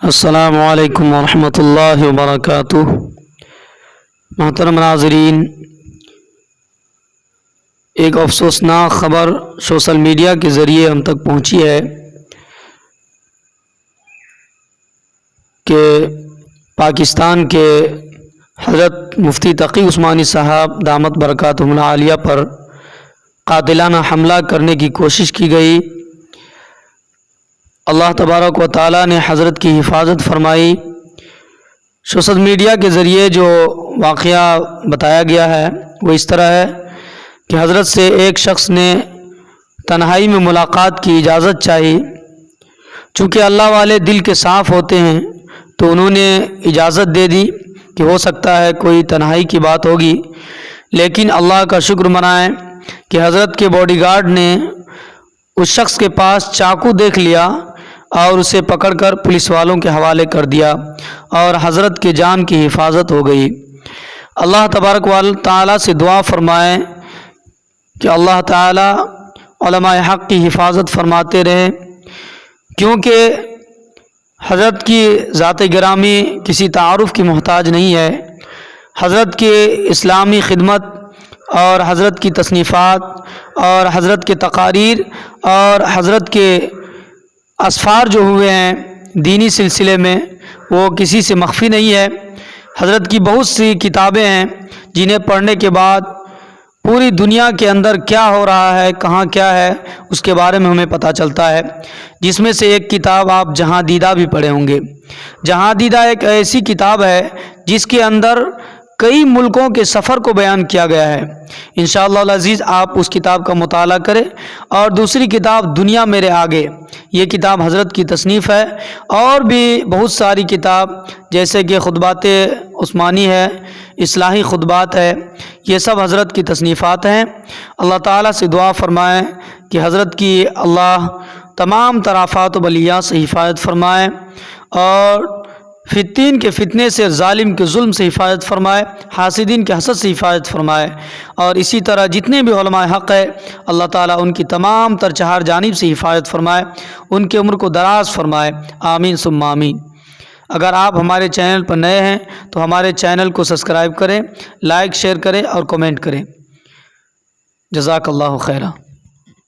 السلام علیکم ورحمۃ اللہ وبرکاتہ۔ محترم ناظرین، ایک افسوسناک خبر سوشل میڈیا کے ذریعے ہم تک پہنچی ہے کہ پاکستان کے حضرت مفتی تقی عثمانی صاحب دامت برکاتہم العالیہ پر قاتلانہ حملہ کرنے کی کوشش کی گئی۔ اللہ تبارک و تعالیٰ نے حضرت کی حفاظت فرمائی۔ سوشل میڈیا کے ذریعے جو واقعہ بتایا گیا ہے وہ اس طرح ہے کہ حضرت سے ایک شخص نے تنہائی میں ملاقات کی اجازت چاہی۔ چونکہ اللہ والے دل کے صاف ہوتے ہیں تو انہوں نے اجازت دے دی کہ ہو سکتا ہے کوئی تنہائی کی بات ہوگی، لیکن اللہ کا شکر منائیں کہ حضرت کے باڈی گارڈ نے اس شخص کے پاس چاقو دیکھ لیا اور اسے پکڑ کر پولیس والوں کے حوالے کر دیا اور حضرت کے جان کی حفاظت ہو گئی۔ اللہ تبارک و تعالیٰ سے دعا فرمائیں کہ اللہ تعالیٰ علماء حق کی حفاظت فرماتے رہے، کیونکہ حضرت کی ذات گرامی کسی تعارف کی محتاج نہیں ہے۔ حضرت کے اسلامی خدمت اور حضرت کی تصنیفات اور حضرت کے تقاریر اور حضرت کے اسفار جو ہوئے ہیں دینی سلسلے میں وہ کسی سے مخفی نہیں ہے۔ حضرت کی بہت سی کتابیں ہیں جنہیں پڑھنے کے بعد پوری دنیا کے اندر کیا ہو رہا ہے، کہاں کیا ہے، اس کے بارے میں ہمیں پتہ چلتا ہے، جس میں سے ایک کتاب آپ جہاں دیدہ بھی پڑھے ہوں گے۔ جہاں دیدہ ایک ایسی کتاب ہے جس کے اندر کئی ملکوں کے سفر کو بیان کیا گیا ہے۔ انشاءاللہ العزیز آپ اس کتاب کا مطالعہ کریں۔ اور دوسری کتاب دنیا میرے آگے، یہ کتاب حضرت کی تصنیف ہے، اور بھی بہت ساری کتاب جیسے کہ خطبات عثمانی ہے، اصلاحی خطبات ہے، یہ سب حضرت کی تصنیفات ہیں۔ اللہ تعالیٰ سے دعا فرمائیں کہ حضرت کی اللہ تمام طرافات و بلیات سے حفاظت فرمائے اور فتین کے فتنے سے، ظالم کے ظلم سے حفاظت فرمائے، حاسدین کے حسد سے حفاظت فرمائے، اور اسی طرح جتنے بھی علماء حق ہے اللہ تعالیٰ ان کی تمام تر چہار جانب سے حفاظت فرمائے، ان کے عمر کو دراز فرمائے، آمین ثم آمین۔ اگر آپ ہمارے چینل پر نئے ہیں تو ہمارے چینل کو سبسکرائب کریں، لائک شیئر کریں اور کمنٹ کریں۔ جزاک اللہ خیرہ۔